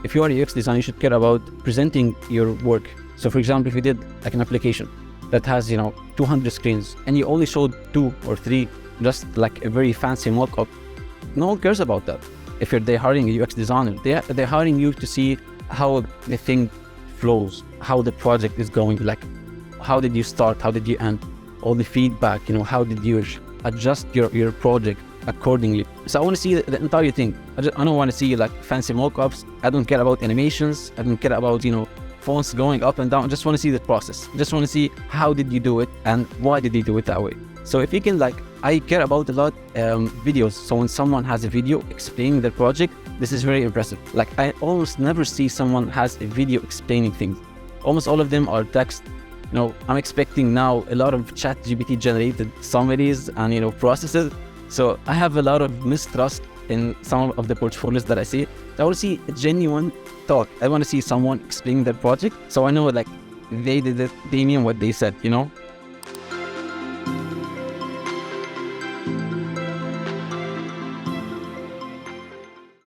if you are a UX designer, you should care about presenting your work. So for example, if you did like an application that has 200 screens and you only showed 2 or 3, just like a very fancy mock-up, no one cares about that. If they're hiring a UX designer, they're hiring you to see how the thing flows, how the project is going, like how did you start, how did you end, all the feedback, how did you adjust your project accordingly. So I want to see the entire thing. I don't want to see like fancy mock-ups. I don't care about animations. I don't care about fonts going up and down. I just want to see the process. I just want to see how did you do it and why did you do it that way. So if you can, like, I care about a lot videos. So when someone has a video explaining their project, this is very impressive. Like I almost never see someone has a video explaining things. Almost all of them are text. I'm expecting now a lot of ChatGPT generated summaries and processes. So I have a lot of mistrust in some of the portfolios that I see. I want to see a genuine talk. I want to see someone explaining their project, so I know like they did it, they mean what they said.